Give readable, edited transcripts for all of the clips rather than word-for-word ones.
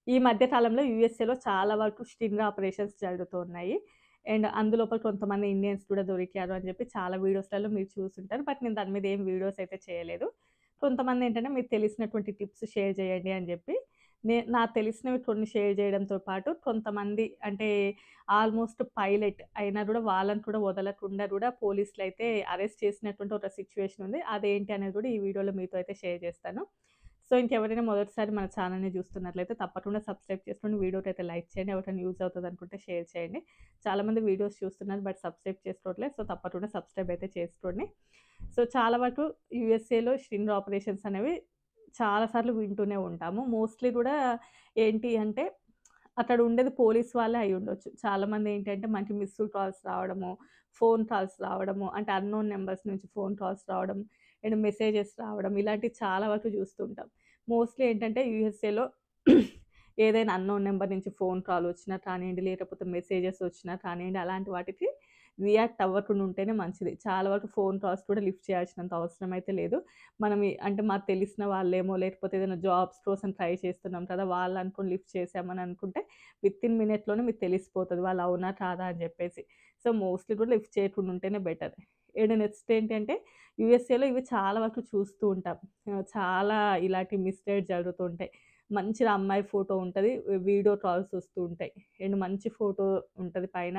ఈ మధ్య కాలంలో యూఎస్ఏలో చాలా వరకు స్టింగ్ ఆపరేషన్స్ జరుగుతున్నాయి. అండ్ అందులోపల కొంతమంది ఇండియన్స్ కూడా దొరికారు అని చెప్పి చాలా వీడియోస్‌లలో మీరు చూసుంటారు. బట్ నేను దాని మీద ఏం వీడియోస్ అయితే చేయలేదు. కొంతమందేంటంటే మీకు తెలిసినటువంటి టిప్స్ షేర్ చేయండి అని చెప్పి, నాకు తెలిసినవి కొన్ని షేర్ చేయడంతో పాటు కొంతమంది అంటే ఆల్మోస్ట్ పైలట్ అయినా కూడా వాళ్ళని కూడా వదలకుండా కూడా పోలీసులైతే అరెస్ట్ చేసినటువంటి ఒక సిట్యుయేషన్ ఉంది. అదేంటి అనేది కూడా ఈ వీడియోలో మీతో అయితే షేర్ చేస్తాను. సో, ఇంకెవరైనా మొదటిసారి మన ఛానెల్‌ని చూస్తున్నట్లయితే తప్పకుండా సబ్స్క్రైబ్ చేసుకొని వీడియోకైతే లైక్ చేయండి. ఎవరికైనా యూజ్ అవుతదనుకుంటే షేర్ చేయండి. చాలామంది వీడియోస్ చూస్తున్నారు బట్ సబ్స్క్రైబ్ చేసుకోవట్లేదు. సో, తప్పకుండా సబ్స్క్రైబ్ అయితే చేసుకోండి. సో, చాలా వరకు యూఎస్ఏలో స్ట్రింగ్ ఆపరేషన్స్ అనేవి చాలా సార్లు వింటూనే ఉంటాము. మోస్ట్‌లీ గూడా ఏంటి అంటే అక్కడ ఉండేది పోలీస్ వాళ్ళే అయ్యుండొచ్చు. చాలామంది ఏంటంటే మనకి మిస్డ్ కాల్స్ రావడము, ఫోన్ కాల్స్ రావడము, అంటే అన్‌నోన్ నంబర్స్ నుంచి ఫోన్ కాల్స్ రావడం, అండ్ మెసేజెస్ రావడం ఇలాంటివి చాలా వరకు చూస్తుంటాం. మోస్ట్‌లీ ఏంటంటే యూఎస్ఏలో ఏదైనా అన్‌నోన్ నంబర్ నుంచి ఫోన్ కాల్ వచ్చినా కానియండి, లేకపోతే మెసేజెస్ వచ్చినా కానియండి, అలాంటి వాటికి రియాక్ట్ అవ్వకుండా ఉంటేనే మంచిది. చాలా వరకు ఫోన్ కాల్స్ కూడా లిఫ్ట్ చేయాల్సినంత అవసరం అయితే లేదు. మనం అంటే మాకు తెలిసిన వాళ్ళేమో, లేకపోతే ఏదైనా జాబ్స్ కోసం ట్రై చేస్తున్నాం కదా! వాళ్ళనుకోని లిఫ్ట్ చేశామని అనుకుంటే వితిన్ మినిట్‌లోనే మీకు తెలిసిపోతది. వాళ్ళు అవునా? కాదా? అని జెప్పేసి. సో, మోస్ట్‌లీ కూడా లిఫ్ట్ చేయకుండా ఉంటేనే బెటర్. అండ్ నెక్స్ట్ ఏంటంటే యూఎస్ఏలో ఇవి చాలా వరకు చూస్తూ ఉంటాం. చాలా ఇలాంటి మిస్‌గైడ్ జరుగుతూ ఉంటాయి. మంచిగా అమ్మాయి ఫోటో ఉంటది. వీడియో కాల్స్ వస్తూ ఉంటాయి. అండ్ మంచి ఫోటో ఉంటది పైన.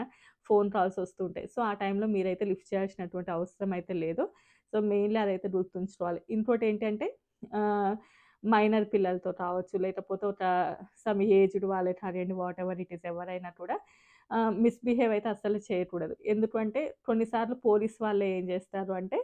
ఫోన్ కాల్స్ వస్తూ ఉంటాయి. సో, ఆ టైంలో మీరైతే లిఫ్ట్ చేయాల్సినటువంటి అవసరం అయితే లేదు. సో, మెయిన్‌లీ అదైతే గుర్తుంచుకోవాలి. ఇంకోటేంటంటే ఆహ్, మైనర్ పిల్లలతో కావచ్చు, లేకపోతే ఒక సమ్ ఏజ్డ్ వాళ్ళే కానియండి, వాటెవర్ ఇట్ ఈస్ ఎవరైనా కూడా మిస్‌బిహేవ్ అయితే అస్సలు చేయకూడదు. ఎందుకంటే కొన్నిసార్లు పోలీస్ వాళ్ళే ఏం చేస్తారు అంటే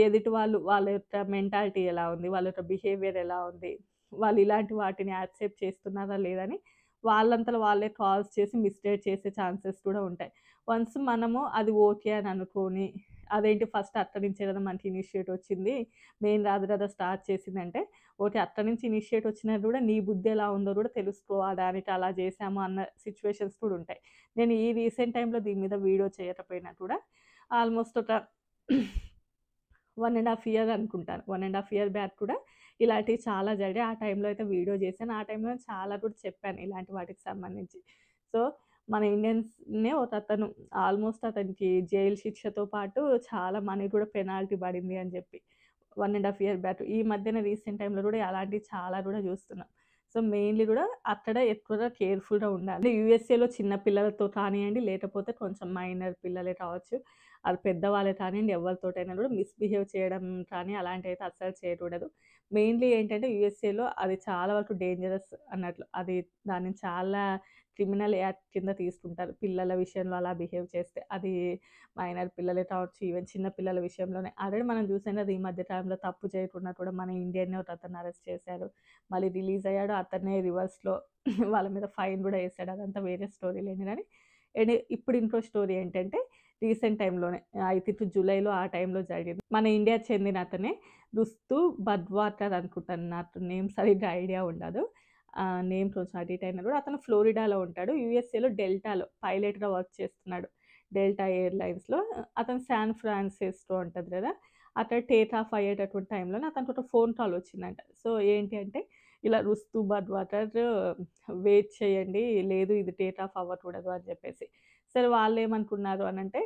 ఎదుటి వాళ్ళ యొక్క మెంటాలిటీ ఎలా ఉంది, వాళ్ళ యొక్క బిహేవియర్ ఎలా ఉంది, వాళ్ళు ఇలాంటి వాటిని యాక్సెప్ట్ చేస్తున్నారా లేదని వాళ్ళంతట వాళ్ళే కాల్స్ చేసి మిస్‌గైడ్ చేసే ఛాన్సెస్ కూడా ఉంటాయి. వన్స్ మనము అది ఓకే అని అనుకోని, అదేంటి ఫస్ట్ అక్కడి నుంచే కదా మనకి ఇనిషియేట్ వచ్చింది. నేను కాదు కదా స్టార్ట్ చేసిందంటే, ఓకే. అక్కడి నుంచి ఇనిషియేట్ వచ్చినా కూడా నీ బుద్ధి ఎలా ఉందో కూడా తెలుసుకోవాలి. దానికి అలా చేశాము అన్న సిట్యుయేషన్స్ కూడా ఉంటాయి. నేను ఈ రీసెంట్ టైమ్‌లో దీని మీద వీడియో చేయకపోయినా కూడా ఆల్మోస్ట్ ఒక 1 ½ ఇయర్ అనుకుంటాను. 1 ½ ఇయర్ బ్యాక్ కూడా ఇలాంటివి చాలా జరిగాయి. ఆ టైంలో అయితే వీడియో చేశాను. ఆ టైంలో చాలా కూడా చెప్పాను ఇలాంటి వాటికి సంబంధించి. సో, మన ఇండియన్స్‌నే ఒకతను ఆల్మోస్ట్ అతనికి జైలు శిక్షతో పాటు చాలా మనీ కూడా పెనాల్టీ పడింది అని చెప్పి. 1 ½ ఇయర్ బ్యాక్. ఈ మధ్యన రీసెంట్ టైమ్‌లో కూడా అలాంటివి చాలా కూడా చూస్తున్నాం. సో, మెయిన్‌లీ కూడా అక్కడ ఎక్కువగా కేర్‌ఫుల్‌గా ఉండాలి. యూఎస్ఏలో చిన్న పిల్లలతో కానియండి, లేకపోతే కొంచెం మైనర్ పిల్లలే కావచ్చు. అది పెద్దవాళ్ళే కానియండి, ఎవరితోటైనా కూడా మిస్‌బిహేవ్ చేయడం కానీ అలాంటివైతే అస్సలు చేయకూడదు. మెయిన్‌లీ ఏంటంటే యూఎస్ఏలో అది చాలా వరకు డేంజరస్ అన్నట్లు. అది దాన్ని చాలా క్రిమినల్ యాక్ట్ కింద తీసుకుంటారు. పిల్లల విషయంలో అలా బిహేవ్ చేస్తే. అది మైనర్ పిల్లలే కావచ్చు, ఈవెన్ చిన్న పిల్లల విషయంలోనే. ఆల్రెడీ మనం చూసాం కదా! ఈ మధ్య కాలంలో తప్పు చేయకుండా కూడా మన ఇండియన్‌నే ఒకతన్ని అరెస్ట్ చేశారు. మళ్ళీ రిలీజ్ అయ్యాడు. అతన్నే రివర్స్‌లో వాళ్ళ మీద ఫైన్ కూడా ఏసాడు. అదంతా వేరే స్టోరీ లేండి గానీ. అండ్ ఇప్పుడు ఇంకో స్టోరీ ఏంటంటే రీసెంట్ టైమ్‌లోనే ఐ థింక్ జూలైలో ఆ టైంలో జరిగింది. మన ఇండియాకి చెందిన అతనే రుస్తు బద్వాటర్ అనుకుంటాను. నాకు నేమ్ సరిగ్గా ఐడియా ఉండదు. నేమ్ కొంచెం అటు ఇటు అయినా కూడా అతను ఫ్లోరిడాలో ఉంటాడు. యూఎస్ఏలో డెల్టాలో పైలట్‌గా వర్క్ చేస్తున్నాడు. డెల్టా ఎయిర్‌లైన్స్‌లో. అతను శాన్ ఫ్రాన్సిస్కో ఉంటది గదా! అక్కడ టేక్ ఆఫ్ అయ్యేటటువంటి టైంలోనే అతనికొక ఫోన్ కాల్ వచ్చిందంట. సో, ఏంటి అంటే ఇలా రుస్తు బద్వాటర్ వెయిట్ చేయండి. లేదు ఇది టేక్ ఆఫ్ అవ్వకూడదు అని చెప్పేసి. సరే వాళ్ళేమనుకున్నారు అనంటే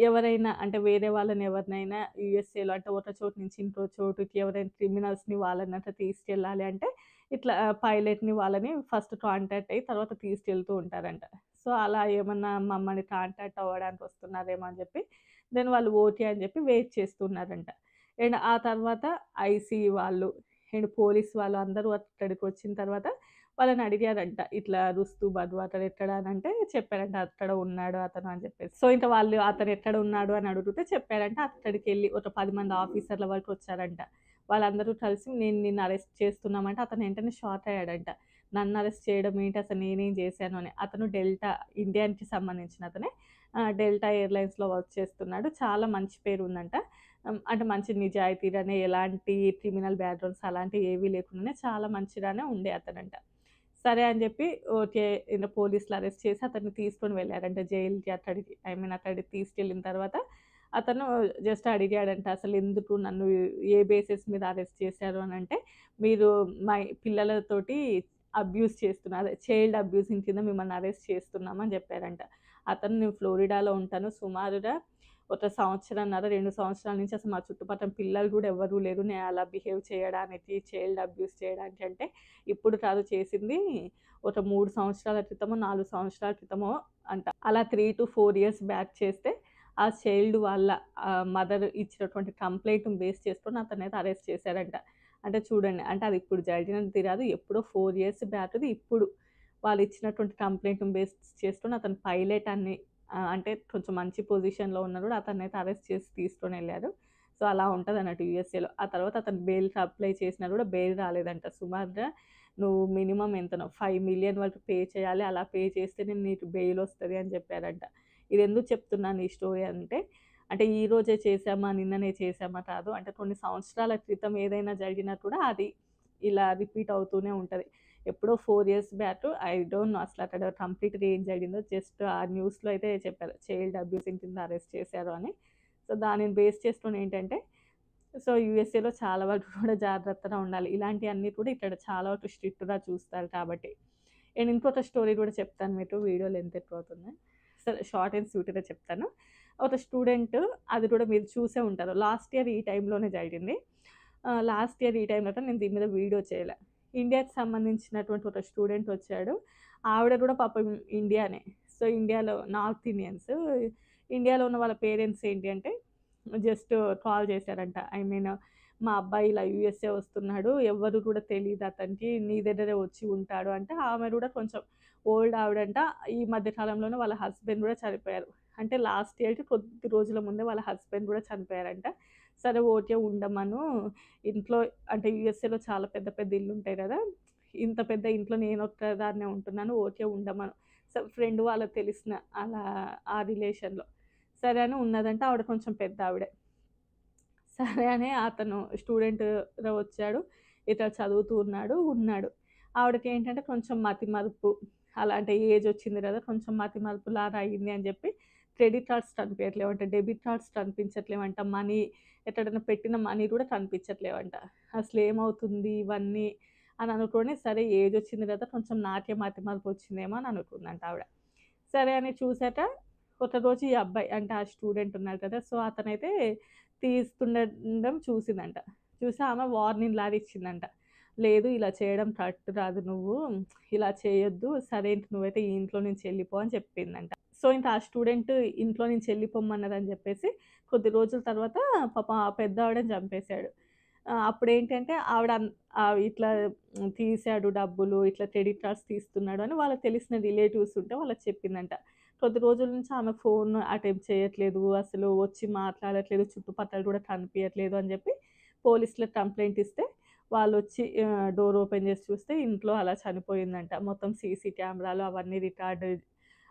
ఎవరైనా అంటే వేరే వాళ్ళని ఎవరినైనా యూఎస్ఏలో అంటే ఒక చోటు నుంచి ఇంకో చోటుకి ఎవరైనా క్రిమినల్స్‌ని వాళ్ళనట్లా తీసుకెళ్ళాలి అంటే ఇట్లా పైలట్‌ని వాళ్ళని ఫస్ట్ కాంటాక్ట్ అయ్యి తర్వాత తీసుకెళ్తూ ఉంటారంట. సో, అలా ఏమన్నా మమ్మల్ని కాంటాక్ట్ అవ్వడానికి వస్తున్నారేమో అని చెప్పి దెన్ వాళ్ళు ఓకే అని చెప్పి వెయిట్ చేస్తున్నారంట. అండ్ ఆ తర్వాత ఐసీ వాళ్ళు అండ్ పోలీస్ వాళ్ళు అందరూ అక్కడికొచ్చిన తర్వాత వాళ్ళని అడిగారంట. ఇట్లా రుస్తు బద్వాటర్ ఎక్కడ అనంటే చెప్పారంట. అక్కడ ఉన్నాడు అతను అని చెప్పేసి. సో, ఇంక వాళ్ళు అతను ఎక్కడ ఉన్నాడు అని అడిగితే చెప్పారంట. అక్కడికెళ్ళి ఒక 10 మంది ఆఫీసర్ల వరకు వచ్చారంట. వాళ్ళందరూ కలిసి నేను నిన్ను అరెస్ట్ చేస్తున్నామంటే అతను వెంటనే షాక్ అయ్యాడంట. నన్ను అరెస్ట్ చేయడం ఏంటి? అసలు నేనేం చేశాను అని. అతను డెల్టా ఇండియాకి సంబంధించిన అతనే. డెల్టా ఎయిర్‌లైన్స్‌లో వర్క్ చేస్తున్నాడు. చాలా మంచి పేరుందంట. అంటే మంచి నిజాయితీగానే ఎలాంటి క్రిమినల్ బ్యాక్‌గ్రౌండ్స్ అలాంటివి ఏవి లేకుండానే చాలా మంచిగానే ఉండే అతనంట. సరే అని జెప్పి ఓకే. ఇంక పోలీసులు అరెస్ట్ చేసి అతన్ని తీసుకొని వెళ్లారంట జైలుకి అక్కడికి. ఐ మీన్ అక్కడికి తీసుకెళ్ళిన తర్వాత అతను జస్ట్ అడిగాడంట. అసలెందుకు నన్ను ఏ బేసిస్ మీద అరెస్ట్ చేశారు అనంటే, మీరు పిల్లలతోటి అబ్యూస్ చేస్తున్నా అదే చైల్డ్ అబ్యూసింగ్ కింద మిమ్మల్ని అరెస్ట్ చేస్తున్నామని చెప్పారంట. అతను నేను ఫ్లోరిడాలో ఉంటాను. సుమారుగా ఒక సంవత్సరన్నర, 2 సంవత్సరాల నుంచి అసలు మా చుట్టుపక్కల పిల్లలు కూడా ఎవ్వరూ లేరు. నేను అలా బిహేవ్ చేయడానికి, చైల్డ్ అబ్యూస్ చేయడానికి అంటే, ఇప్పుడు కాదు చేసింది ఒక 3 సంవత్సరాల క్రితమో, 4 సంవత్సరాల క్రితమో అంట. అలా 3-4 ఇయర్స్ బ్యాక్ చేస్తే ఆ చైల్డ్ వాళ్ళ మదర్ ఇచ్చినటువంటి కంప్లెయింట్‌ని బేస్ చేసుకొని అతన్నైతే అరెస్ట్ చేశారంట. అంటే చూడండి, అంటే అది ఇప్పుడు జరిగినది కాదు. ఎప్పుడో 4 ఇయర్స్ బ్యాక్‌ది ఇప్పుడు వాళ్ళు ఇచ్చినటువంటి కంప్లెయింట్‌ని బేస్ చేసుకొని అతను పైలట్ అని అంటే కొంచెం మంచి పొజిషన్‌లో ఉన్నాడు. అతన్నైతే అరెస్ట్ చేసి తీసుకొనెళ్లారు. సో, అలా ఉంటదన్నట్టు యూఎస్ఏలో. ఆ తర్వాత అతను బెయిల్‌కి అప్లై చేసినా కూడా బెయిల్ రాలేదంట. సుమారుగా నువ్వు మినిమమ్ ఎంతనో 5,000,000 వరకు పే చేయాలి. అలా పే చేస్తేనే నీకు బెయిల్ వస్తది అని చెప్పారంట. ఇదెందుకు చెప్తున్నాను ఈ స్టోరీ అంటే, అంటే ఈ రోజే చేశామా, నిన్ననే చేశామా కాదు. అంటే కొన్ని సంవత్సరాల క్రితం ఏదైనా జరిగినా కూడా అది ఇలా రిపీట్ అవుతూనే ఉంటది. ఎప్పుడో 4 years back I don't know అసలు అక్కడ కంప్లీట్‌గా ఏం జరిగిందో జస్ట్ ఆ న్యూస్‌లో అయితే చెప్పారు. చైల్డ్ అబ్యూసింగ్ కింద అరెస్ట్ చేశారు అని. సో, దానిని బేస్ చేసుకొని ఏంటంటే, సో, యూఎస్ఏలో చాలా వరకు కూడా జాగ్రత్తగా ఉండాలి. ఇలాంటియన్నీ కూడా ఇక్కడ చాలా వరకు స్ట్రిక్ట్‌గా చూస్తారు కాబట్టి. నేను ఇంకొక స్టోరీ కూడా చెప్తాను మీకు. వీడియో లెంత్ ఎక్కువవుతుంది. సరే, షార్ట్ అండ్ స్వీట్‌గా చెప్తాను. ఒక స్టూడెంట్, అది కూడా మీరు చూసే ఉంటారు. లాస్ట్ ఇయర్ ఈ టైంలోనే జరిగింది. లాస్ట్ ఇయర్ ఈ టైంలో నేను దీని మీద వీడియో చేయలే. ఇండియాకి సంబంధించినటువంటి ఒక స్టూడెంట్ వచ్చాడు. ఆవిడ కూడా పాపం ఇండియానే. సో, ఇండియాలో నార్త్ ఇండియన్స్. ఇండియాలో ఉన్న వాళ్ళ పేరెంట్స్ ఏంటి అంటే జస్ట్ కాల్ చేశారంట. ఐ మీన్, మా అబ్బాయి ఇలా యూఎస్ఏ వస్తున్నాడు. ఎవ్వరు కూడా తెలీదు అతనికి. నీ దగ్గరే వచ్చి ఉంటాడు అంటే, ఆమె కూడా కొంచెం ఓల్డ్ ఆవిడంట. ఈ మధ్య కాలంలోనే వాళ్ళ హస్బెండ్ కూడా చనిపోయారు. అంటే లాస్ట్ ఇయర్‌కి కొద్ది రోజుల ముందే వాళ్ళ హస్బెండ్ కూడా చనిపోయారంట. సరే ఓకే, ఉండమను. ఇంట్లో అంటే యూఎస్ఏలో చాలా పెద్ద పెద్ద ఇల్లుంటాయి గదా! ఇంత పెద్ద ఇంట్లో నేనొక్కదాన్నే ఉంటున్నాను. ఓకే, ఉండమను. సో, ఫ్రెండ్ వాళ్ళకి తెలిసిన అలా ఆ రిలేషన్‌లో. సరే అని ఉన్నదంట. ఆవిడ కొంచెం పెద్దావిడే. సరే అని అతను స్టూడెంట్‌గా వచ్చాడు. ఇట్లా చదువుతూ ఉన్నాడు. ఆవిడకేంటంటే కొంచెం మతిమరుపు. అలా అంటే ఏజ్ వచ్చింది గదా! కొంచెం మతిమరుపులాగా అయింది అని జెప్పి క్రెడిట్ కార్డ్స్ కనిపియట్లేవంట. డెబిట్ కార్డ్స్ కనిపించట్లేవంట. మనీ ఎక్కడైనా పెట్టిన మనీ కూడా కనిపించట్లేవంట. అసలేమవుతుంది ఇవన్నీ అని అనుకోని, సరే ఏజ్ వచ్చింది గదా! కొంచెం నాకే మతిమరుపు వచ్చిందేమో అని అనుకుందంట ఆవిడ. సరే అని చూసాక ఒకరోజు ఈ అబ్బాయి అంటే ఆ స్టూడెంట్ ఉన్నాడు కదా! సో, అతనైతే తీస్తుండడం చూసిందంట. చూసి ఆమె వార్నింగ్ లాగా ఇచ్చిందంట. లేదు, ఇలా చేయడం కరెక్ట్ కాదు నువ్వు. ఇలా చేయొద్దు. సరే, ఇంక నువ్వైతే ఈ ఇంట్లో నుంచి ఎళ్ళిపో అని చెప్పిందంట. సో, ఇంక ఆ స్టూడెంట్ ఇంట్లో నుంచి ఎళ్ళిపోమన్నదని చెప్పేసి కొద్ది రోజుల తర్వాత పాపం ఆ పెద్దావిడని చంపేశాడు. అప్పుడేంటంటే ఇట్లా తీశాడు డబ్బులు, ఇట్లా క్రెడిట్ కార్డ్స్ తీస్తున్నాడు అని వాళ్ళకి తెలిసిన రిలేటివ్స్ ఉంటే వాళ్ళకి చెప్పిందంట. కొద్ది రోజుల నుంచి ఆమె ఫోన్ అటెంప్ట్ చేయట్లేదు. అసలు వచ్చి మాట్లాడట్లేదు. చుట్టుపక్కల కూడా కనిపియట్లేదు అని చెప్పి పోలీసులకు కంప్లెయింట్ ఇస్తే వాళ్ళొచ్చి డోర్ ఓపెన్ చేసి చూస్తే ఇంట్లో అలా చనిపోయిందంట. మొత్తం సీసీ కెమెరాలు అవన్నీ రికార్డ్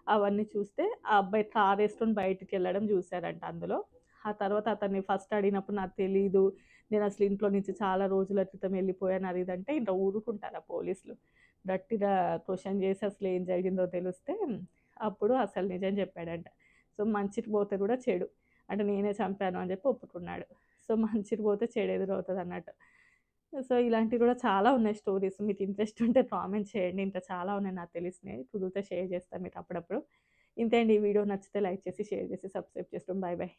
అవన్నీ చూస్తే ఆ అబ్బాయి కారేసుకొని బయటికెళ్ళడం చూసారంట అందులో. ఆ తర్వాత అతన్ని ఫస్ట్ అడిగినప్పుడు నాకు తెలీదు. నేనసలు ఇంట్లో నుంచి చాలా రోజుల క్రితం వెళ్ళిపోయాను అది ఇది అంటే ఇంక ఊరుకుంటారా పోలీసులు. గట్టిగా క్వెషన్ చేసి అసలేం జరిగిందో తెలిస్తే అప్పుడు అసలు నిజం చెప్పాడంట. సో, మంచికి పోతే కూడా చెడు. అంటే నేనే చంపాను అని చెప్పి ఒప్పుకున్నాడు. సో, మంచికి పోతే చెడు ఎదురవుతదన్నట్టు. సో, ఇలాంటివి కూడా చాలా ఉన్నాయి స్టోరీస్. మీకు ఇంట్రెస్ట్ ఉంటే కామెంట్ చేయండి. ఇంకా చాలా ఉన్నాయి నాకు తెలిసినయి. కుదిరితే షేర్ చేస్తా మీకు అప్పుడప్పుడు. ఇంతే అండి. ఈ వీడియో నచ్చితే లైక్ చేసి, షేర్ చేసి, సబ్స్క్రైబ్ చేసుకోండి. Bye bye.